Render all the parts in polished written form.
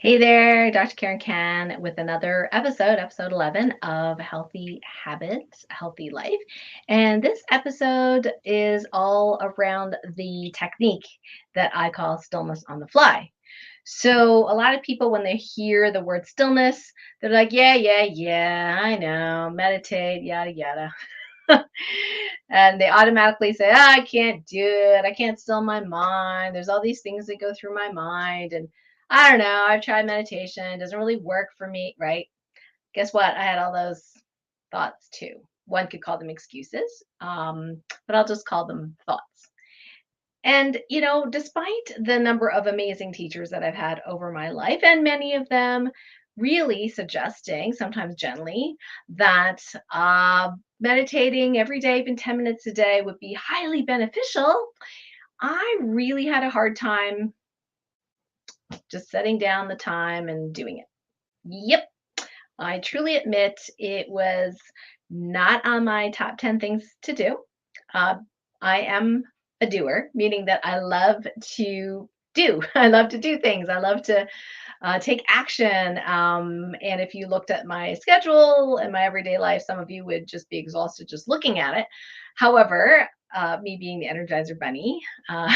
Hey there, Dr. Karen Can with another episode 11 of Healthy Habits, Healthy Life. And this episode is all around the technique that I call stillness on the fly. So, a lot of people, when they hear the word stillness, they're like, yeah, I know, meditate, yada, yada. And they automatically say, I can't do it. I can't still my mind. There's all these things that go through my mind. And I don't know. I've tried meditation. It doesn't really work for me, right? Guess what? I had all those thoughts too. One could call them excuses, but I'll just call them thoughts. And, despite the number of amazing teachers that I've had over my life, and many of them really suggesting, sometimes gently, that meditating every day, even 10 minutes a day, would be highly beneficial, I really had a hard time just setting down the time and doing it. Yep, I truly admit it was not on my top 10 things to do. Uh, I am a doer, meaning that I love to do. I love to do things. I love to take action. And if you looked at my schedule and my everyday life, some of you would just be exhausted just looking at it. However, me being the Energizer Bunny, uh,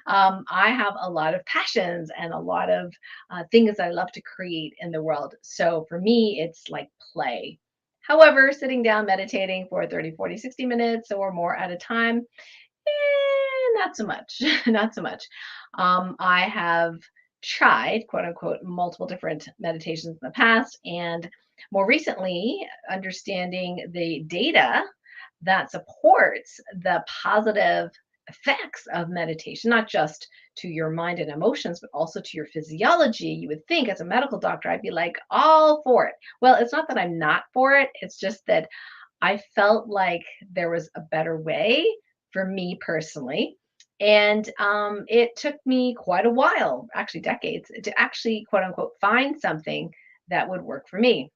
I have a lot of passions and a lot of things I love to create in the world. So for me, it's like play. However, sitting down meditating for 30, 40, 60 minutes or more at a time, not so much. Not so much. I have tried, quote unquote, multiple different meditations in the past, and more recently, understanding the data that supports the positive effects of meditation, not just to your mind and emotions, but also to your physiology. You would think, as a medical doctor, I'd be like all for it. Well, it's not that I'm not for it, it's just that I felt like there was a better way for me personally. And it took me quite a while, actually decades, to actually, quote unquote, find something that would work for me.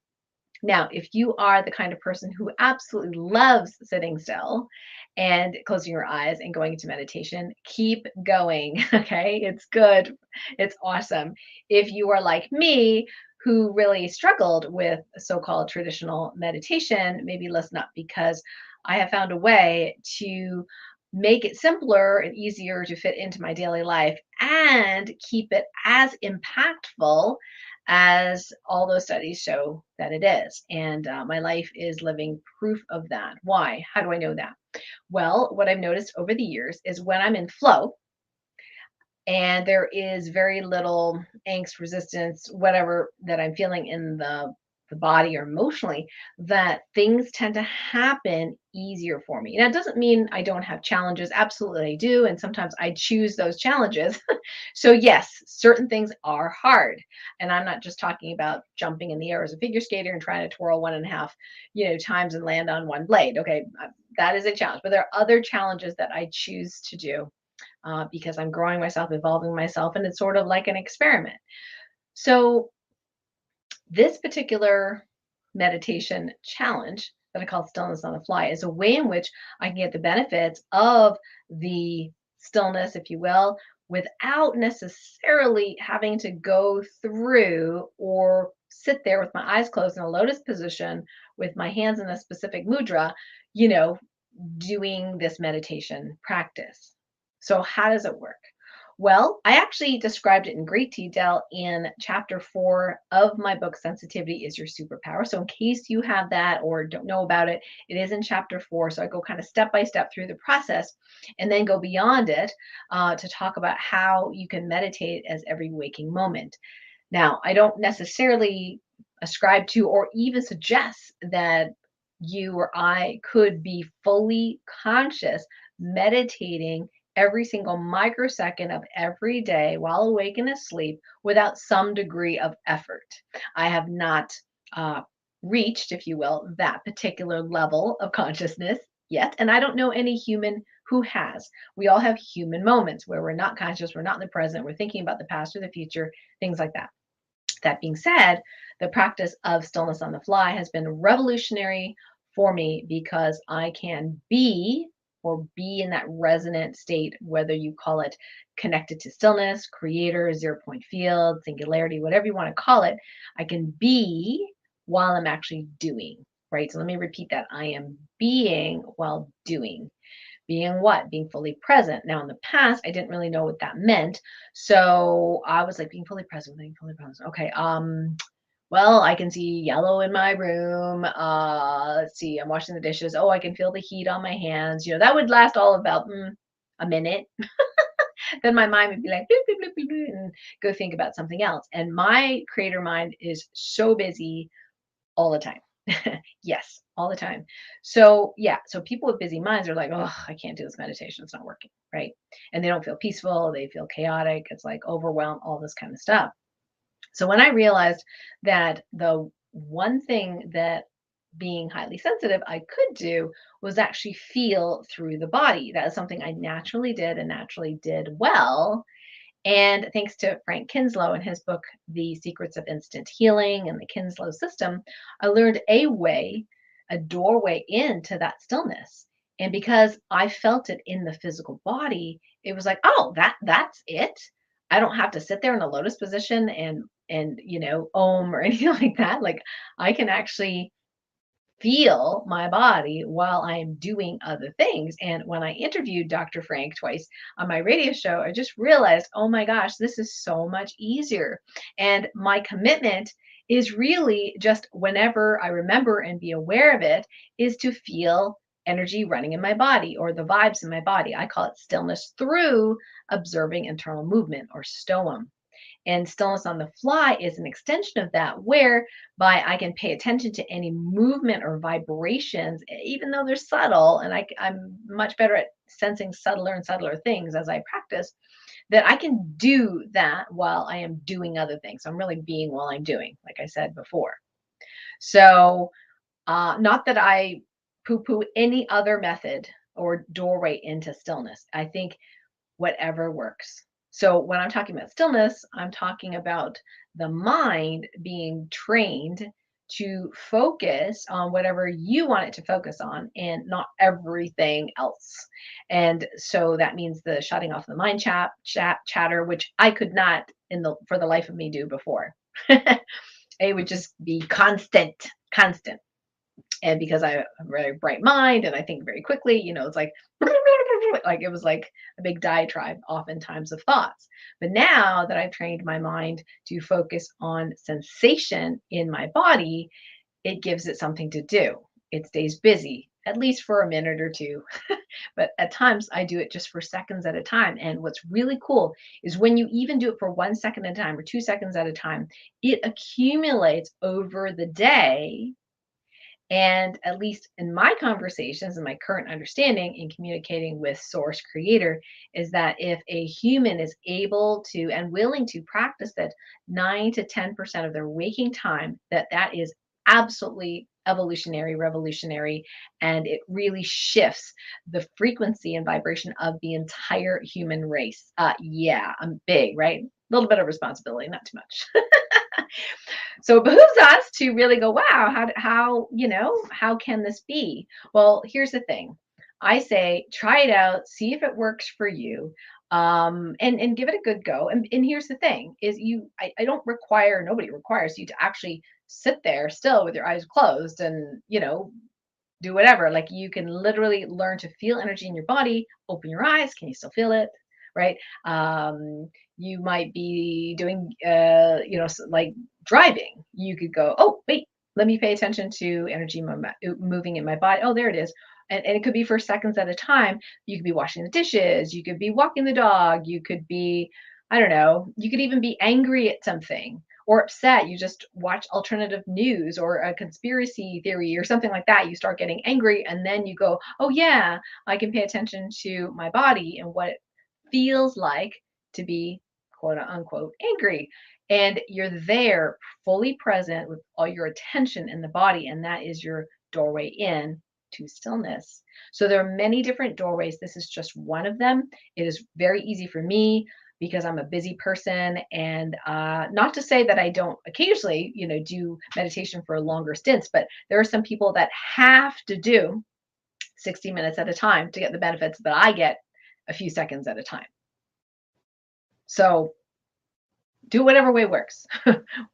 Now, if you are the kind of person who absolutely loves sitting still and closing your eyes and going into meditation, keep going. Okay. It's good. It's awesome. If you are like me, who really struggled with so called traditional meditation, maybe listen up because I have found a way to make it simpler and easier to fit into my daily life and keep it as impactful as all those studies show that it is. And my life is living proof of that. Why? How do I know that? Well, what I've noticed over the years is when I'm in flow and there is very little angst, resistance, whatever that I'm feeling in the body or emotionally, that things tend to happen easier for me. Now, it doesn't mean I don't have challenges. Absolutely, I do. And sometimes I choose those challenges. So, yes, certain things are hard. And I'm not just talking about jumping in the air as a figure skater and trying to twirl one and a half, times and land on one blade. Okay, that is a challenge. But there are other challenges that I choose to do because I'm growing myself, evolving myself, and it's sort of like an experiment. So, this particular meditation challenge that I call Stillness on the Fly is a way in which I can get the benefits of the stillness, if you will, without necessarily having to go through or sit there with my eyes closed in a lotus position with my hands in a specific mudra, you know, doing this meditation practice. So, how does it work? Well, I actually described it in great detail in chapter 4 of my book, Sensitivity is Your Superpower. So, in case you have that or don't know about it, it is in chapter 4. So, I go kind of step by step through the process and then go beyond it to talk about how you can meditate as every waking moment. Now, I don't necessarily ascribe to or even suggest that you or I could be fully conscious meditating every single microsecond of every day while awake and asleep without some degree of effort. I have not uh, reached, if you will, that particular level of consciousness yet. And I don't know any human who has. We all have human moments where we're not conscious, we're not in the present, we're thinking about the past or the future, things like that. That being said, the practice of stillness on the fly has been revolutionary for me because I can be or be in that resonant state, whether you call it connected to stillness, creator, zero point field, singularity, whatever you want to call it. I can be while I'm actually doing, right? So let me repeat that. I am being while doing. Being what? Being fully present. Now, in the past, I didn't really know what that meant. So I was like, being fully present, being fully present. Okay. Well, I can see yellow in my room. Let's see, I'm washing the dishes. Oh, I can feel the heat on my hands. That would last all about a minute. Then my mind would be like, "Bloop, bloop, bloop, bloop, bloop," and go think about something else. And my creator mind is so busy all the time. Yes, all the time. So, yeah, so people with busy minds are like, oh, I can't do this meditation. It's not working. Right. And they don't feel peaceful. They feel chaotic. It's like overwhelmed, all this kind of stuff. So when I realized that the one thing that being highly sensitive I could do was actually feel through the body. That is something I naturally did and naturally did well. And thanks to Frank Kinslow and his book, The Secrets of Instant Healing and the Kinslow System, I learned a doorway into that stillness. And because I felt it in the physical body, it was like, oh, that's it. I don't have to sit there in a lotus position and om or anything like that. Like I can actually feel my body while I am doing other things. And when I interviewed Dr. Frank twice on my radio show, I just realized, oh my gosh, this is so much easier. And my commitment is really just whenever I remember and be aware of it, is to feel energy running in my body or the vibes in my body. I call it stillness through observing internal movement or stoem. And stillness on the fly is an extension of that, whereby I can pay attention to any movement or vibrations, even though they're subtle. And I'm much better at sensing subtler and subtler things as I practice, that I can do that while I am doing other things. So I'm really being while I'm doing, like I said before. So, not that I poo poo any other method or doorway into stillness. I think whatever works. So when I'm talking about stillness, I'm talking about the mind being trained to focus on whatever you want it to focus on and not everything else. And so that means the shutting off the mind chatter, which I could not for the life of me do before. It would just be constant. And because I have a very bright mind and I think very quickly, it's like it was like a big diatribe oftentimes of thoughts. But now that I've trained my mind to focus on sensation in my body, it gives it something to do. It stays busy, at least for a minute or two. But at times I do it just for seconds at a time. And what's really cool is when you even do it for 1 second at a time or 2 seconds at a time, it accumulates over the day. And at least in my conversations and my current understanding in communicating with source creator is that if a human is able to and willing to practice that 9 to 10% of their waking time, that is absolutely evolutionary, revolutionary, and it really shifts the frequency and vibration of the entire human race. Yeah, I'm big, right? A little bit of responsibility, not too much. So it behooves us to really go, wow, how can this be? Well, here's the thing. I say, try it out, see if it works for you, and give it a good go. And here's the thing: is I don't require, nobody requires you to actually sit there still with your eyes closed and do whatever. Like you can literally learn to feel energy in your body. Open your eyes. Can you still feel it? Right. You might be doing, like driving. You could go, oh, wait, let me pay attention to energy moving in my body. Oh, there it is. And it could be for seconds at a time. You could be washing the dishes. You could be walking the dog. You could be, I don't know, you could even be angry at something or upset. You just watch alternative news or a conspiracy theory or something like that. You start getting angry and then you go, oh, yeah, I can pay attention to my body and what it feels like to be quote unquote angry. And you're there fully present with all your attention in the body. And that is your doorway in to stillness. So there are many different doorways. This is just one of them. It is very easy for me because I'm a busy person. And not to say that I don't occasionally, do meditation for longer stints, but there are some people that have to do 60 minutes at a time to get the benefits that I get a few seconds at a time. So do whatever way works,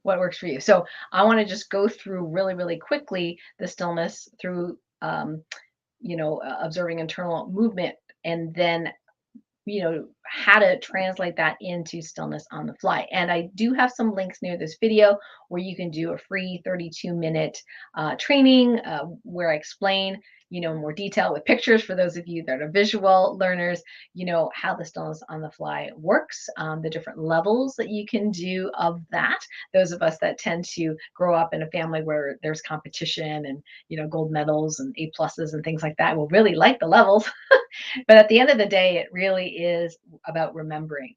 what works for you. So I want to just go through really, really quickly the stillness through, observing internal movement, and then how to translate that into stillness on the fly. And I do have some links near this video where you can do a free 32-minute training where I explain, more detail with pictures for those of you that are visual learners, how the stillness on the fly works, the different levels that you can do of that. Those of us that tend to grow up in a family where there's competition and, gold medals and A pluses and things like that will really like the levels. But at the end of the day, it really is about remembering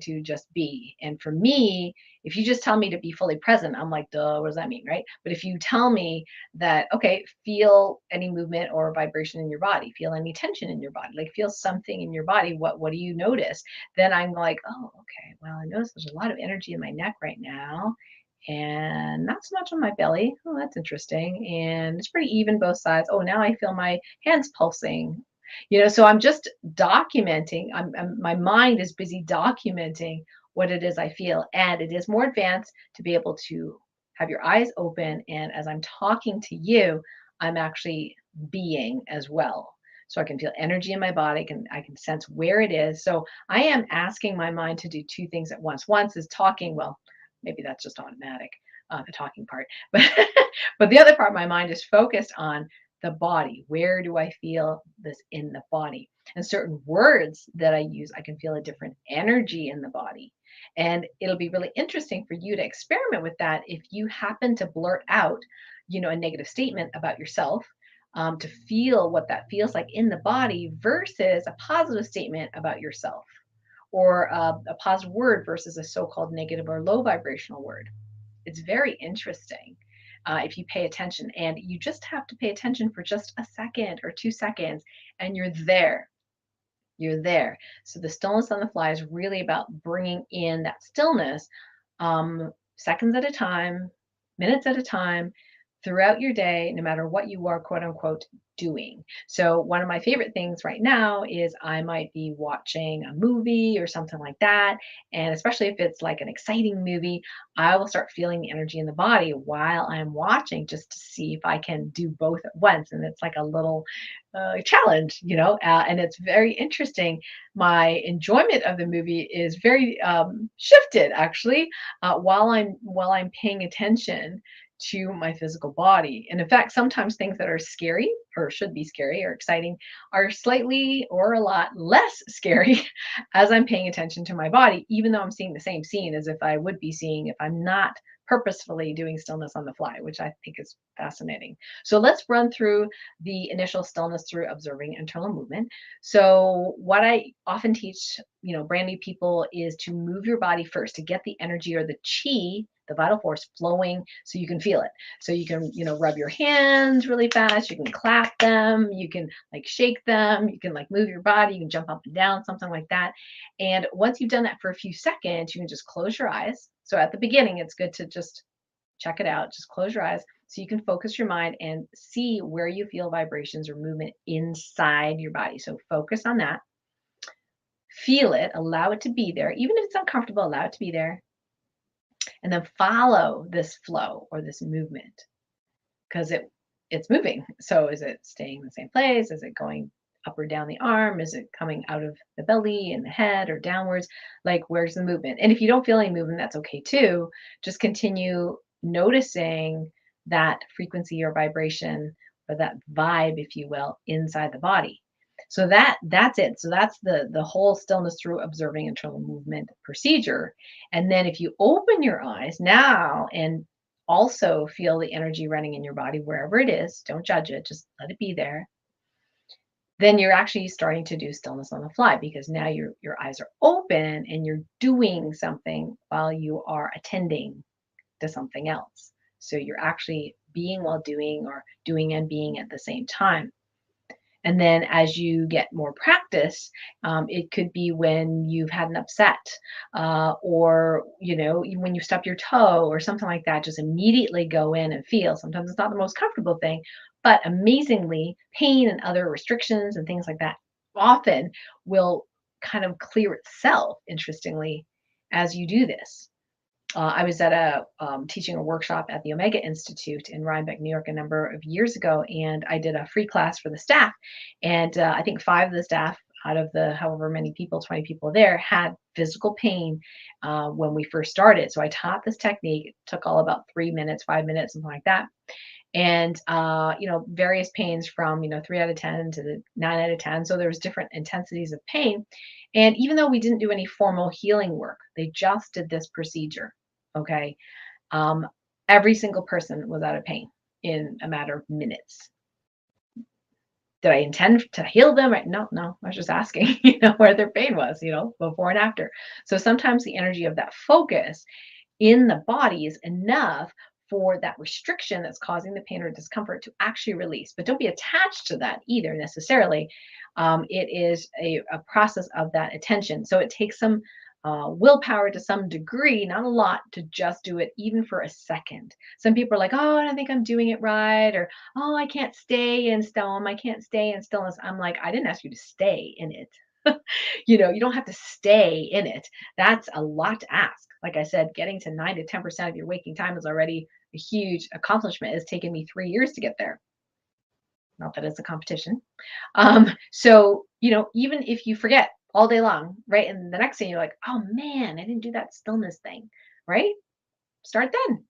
to just be. And for me, if you just tell me to be fully present, I'm like, duh, what does that mean? Right. But if you tell me that, okay, feel any movement or vibration in your body, feel any tension in your body, like feel something in your body, what do you notice? Then I'm like, oh, okay, well, I notice there's a lot of energy in my neck right now and not so much on my belly. Oh, that's interesting. And it's pretty even both sides. Oh, now I feel my hands pulsing. So I'm just documenting. My mind is busy documenting what it is I feel. And it is more advanced to be able to have your eyes open. And as I'm talking to you, I'm actually being as well. So I can feel energy in my body, I can sense where it is. So I am asking my mind to do two things at once. Once is talking, well, maybe that's just automatic, the talking part. But but the other part, my mind is focused on the body. Where do I feel this in the body? And certain words that I use, I can feel a different energy in the body. And it'll be really interesting for you to experiment with that if you happen to blurt out, a negative statement about yourself. To feel what that feels like in the body versus a positive statement about yourself, or a positive word versus a so-called negative or low vibrational word. It's very interesting if you pay attention, and you just have to pay attention for just a second or 2 seconds, and you're there. You're there. So the stillness on the fly is really about bringing in that stillness, seconds at a time, minutes at a time, throughout your day, no matter what you are, quote unquote, doing. So, one of my favorite things right now is I might be watching a movie or something like that. And especially if it's like an exciting movie, I will start feeling the energy in the body while I'm watching just to see if I can do both at once. And it's like a little challenge, and it's very interesting. My enjoyment of the movie is very shifted actually while I'm paying attention to my physical body. And in fact, sometimes things that are scary or should be scary or exciting are slightly or a lot less scary as I'm paying attention to my body, even though I'm seeing the same scene as if I would be seeing if I'm not purposefully doing stillness on the fly, which I think is fascinating. So let's run through the initial stillness through observing internal movement. So what I often teach, brand new people is to move your body first to get the energy or the chi, the vital force flowing so you can feel it. So you can, rub your hands really fast, you can clap them, you can like shake them, you can like move your body, you can jump up and down, something like that. And once you've done that for a few seconds, you can just close your eyes. So at the beginning, it's good to just check it out. Just close your eyes so you can focus your mind and see where you feel vibrations or movement inside your body. So focus on that. Feel it, allow it to be there. Even if it's uncomfortable, allow it to be there. And then follow this flow or this movement because it's moving. So is it staying in the same place? Is it going up or down the arm? Is it coming out of the belly and the head or downwards? Like, where's the movement? And if you don't feel any movement, that's okay too. Just continue noticing that frequency or vibration or that vibe, if you will, inside the body. So that's it. So that's the whole stillness through observing internal movement procedure. And then if you open your eyes now and also feel the energy running in your body wherever it is, don't judge it, just let it be there. Then you're actually starting to do stillness on the fly because now your eyes are open and you're doing something while you are attending to something else. So you're actually being while doing, or doing and being at the same time. And then as you get more practice, it could be when you've had an upset, or, when you stub your toe or something like that, just immediately go in and feel. Sometimes it's not the most comfortable thing, but amazingly, pain and other restrictions and things like that often will kind of clear itself, interestingly, as you do this. I was at a teaching a workshop at the Omega Institute in Rhinebeck, New York, a number of years ago, and I did a free class for the staff. And I think five of the staff out of the however many people, 20 people there, had physical pain when we first started. So I taught this technique. It took all about 3 minutes, 5 minutes, something like that. And various pains from 3 out of 10 to the 9 out of 10. So there was different intensities of pain. And even though we didn't do any formal healing work, they just did this procedure. Okay. Um, every single person was out of pain in a matter of minutes. Did I intend to heal them? No, no. I was just asking, where their pain was, before and after. So sometimes the energy of that focus in the body is enough for that restriction that's causing the pain or discomfort to actually release. But don't be attached to that either necessarily. It is a process of that attention. So it takes some willpower to some degree, not a lot, to just do it even for a second. Some people are like, oh, I don't think I'm doing it right. Or, oh, I can't stay in stillness. I can't stay in stillness. I'm like, I didn't ask you to stay in it. You don't have to stay in it. That's a lot to ask. Like I said, getting to 9 to 10% of your waking time is already a huge accomplishment. It's taken me 3 years to get there. Not that it's a competition. So, even if you forget all day long, right? And the next thing you're like, oh man, I didn't do that stillness thing, right? Start then.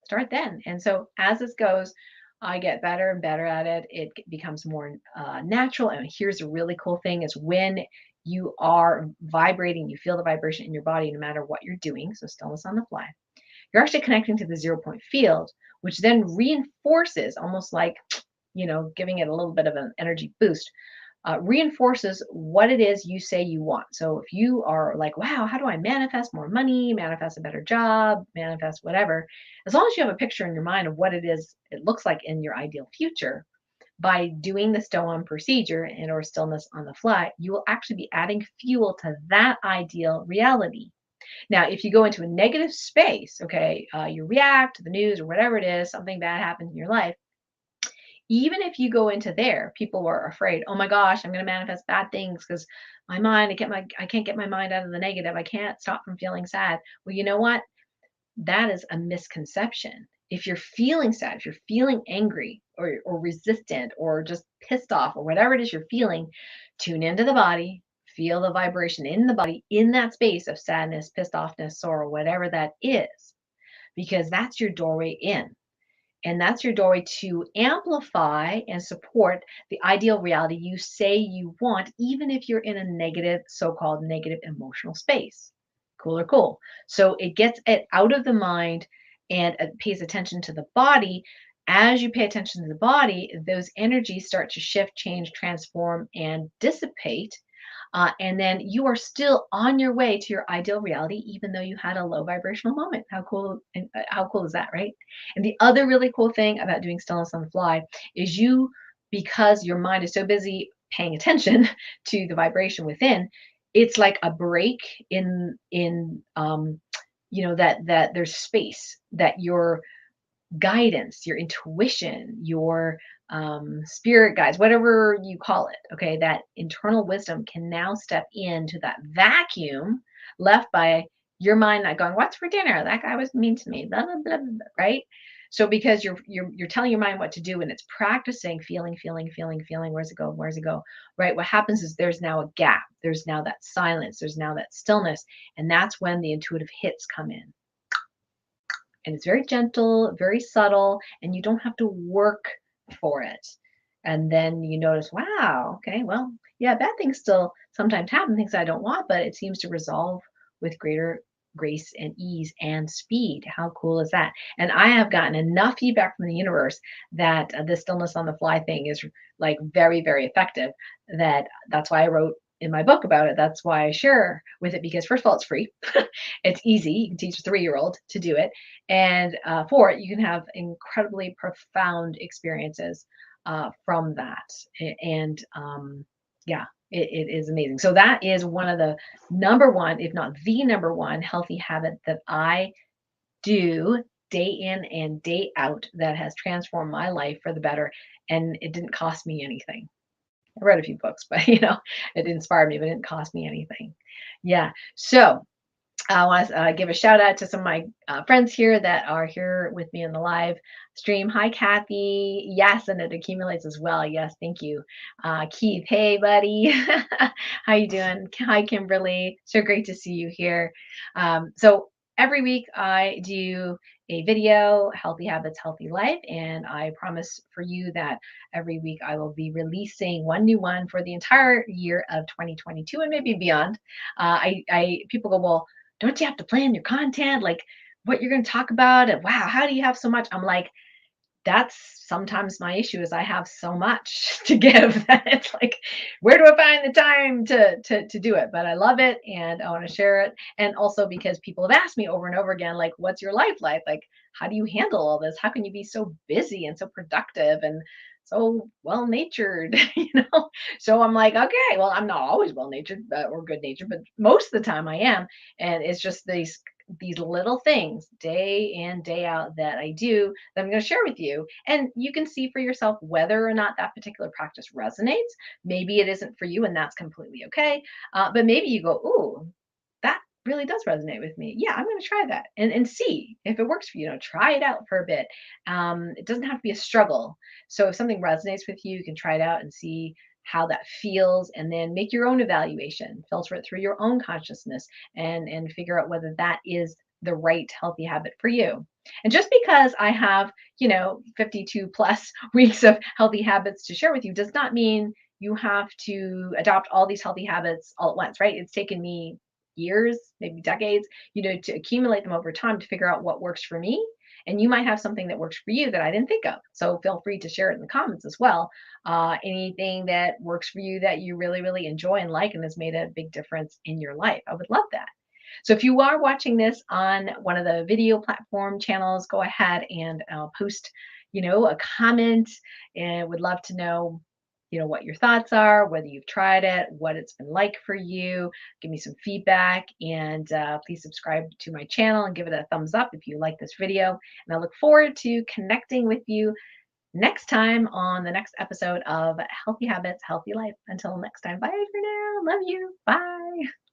Start then. And so as this goes, I get better and better at it. It becomes more natural. And here's a really cool thing is when you are vibrating, you feel the vibration in your body no matter what you're doing. So stillness on the fly. You're actually connecting to the 0 point field, which then reinforces almost like, giving it a little bit of an energy boost, reinforces what it is you say you want. So if you are like, wow, how do I manifest more money, manifest a better job, manifest whatever, as long as you have a picture in your mind of what it is it looks like in your ideal future, by doing the stow-on procedure and or stillness on the fly, you will actually be adding fuel to that ideal reality. Now, if you go into a negative space, okay, you react to the news or whatever it is, something bad happens in your life. Even if you go into there, people are afraid, oh my gosh, I'm going to manifest bad things because my mind, I can't get my mind out of the negative. I can't stop from feeling sad. Well, you know what? That is a misconception. If you're feeling sad, if you're feeling angry or resistant or just pissed off or whatever it is you're feeling, tune into the body, feel the vibration in the body in that space of sadness, pissed offness, sorrow, whatever that is, because that's your doorway in. And that's your doorway to amplify and support the ideal reality you say you want, even if you're in a negative, so called negative emotional space. Cool or cool. So it gets it out of the mind and it pays attention to the body. As you pay attention to the body, those energies start to shift, change, transform, and dissipate. And then you are still on your way to your ideal reality, even though you had a low vibrational moment. How cool! And how cool is that, right? And the other really cool thing about doing stillness on the fly is because your mind is so busy paying attention to the vibration within, it's like a break in that there's space that your guidance, your intuition, your spirit guides, whatever you call it, okay, that internal wisdom can now step into that vacuum left by your mind not going, what's for dinner? That guy was mean to me, blah, blah, blah, blah, right? So because you're telling your mind what to do and it's practicing feeling, feeling, feeling, feeling, where's it go? Where's it go? Right? What happens is there's now a gap. There's now that silence. There's now that stillness. And that's when the intuitive hits come in, and it's very gentle, very subtle, and you don't have to work for it. And then you notice, wow, okay, well, yeah, bad things still sometimes happen, things I don't want, but it seems to resolve with greater grace and ease and speed. How cool is that? And I have gotten enough feedback from the universe that the stillness on the fly thing is like very, very effective. That's why I wrote in my book about it. That's why I share with it, because first of all, it's free. It's easy. You can teach a 3-year-old to do it. And for it, you can have incredibly profound experiences from that. And yeah, it is amazing. So that is one of the number one, if not the number one, healthy habit that I do day in and day out that has transformed my life for the better. And it didn't cost me anything. I read a few books, but it inspired me, but it didn't cost me anything. Yeah. So I want to give a shout out to some of my friends here that are here with me in the live stream. Hi, Kathy. Yes, and it accumulates as well. Yes, thank you. Keith, hey, buddy. How you doing? Hi, Kimberly. So great to see you here. So every week I do a video, Healthy Habits, Healthy Life, and I promise for you that every week I will be releasing one new one for the entire year of 2022 and maybe beyond. People go, well, don't you have to plan your content, like what you're going to talk about? And wow, how do you have so much? I'm like, that's sometimes my issue is I have so much to give that it's like, where do I find the time to do it? But I love it and I want to share it. And also because people have asked me over and over again, like, what's your life like? Like, how do you handle all this? How can you be so busy and so productive and so well natured? So I'm like, okay, well, I'm not always well natured or good natured, but most of the time I am. And it's just these little things day in, day out that I do that I'm going to share with you. And you can see for yourself whether or not that particular practice resonates. Maybe it isn't for you, and that's completely okay. But maybe you go, ooh, that really does resonate with me. Yeah, I'm going to try that and see if it works for you. Try it out for a bit. It doesn't have to be a struggle. So if something resonates with you, you can try it out and see how that feels and then make your own evaluation, filter it through your own consciousness and figure out whether that is the right healthy habit for you. And just because I have, 52 plus weeks of healthy habits to share with you does not mean you have to adopt all these healthy habits all at once, right? It's taken me years, maybe decades, to accumulate them over time to figure out what works for me. And you might have something that works for you that I didn't think of. So feel free to share it in the comments as well. Anything that works for you that you really, really enjoy and like and has made a big difference in your life. I would love that. So if you are watching this on one of the video platform channels, go ahead and post, a comment, and would love to know, what your thoughts are, whether you've tried it, what it's been like for you. Give me some feedback, and please subscribe to my channel and give it a thumbs up if you like this video. And I look forward to connecting with you next time on the next episode of Healthy Habits, Healthy Life. Until next time, bye for now. Love you. Bye.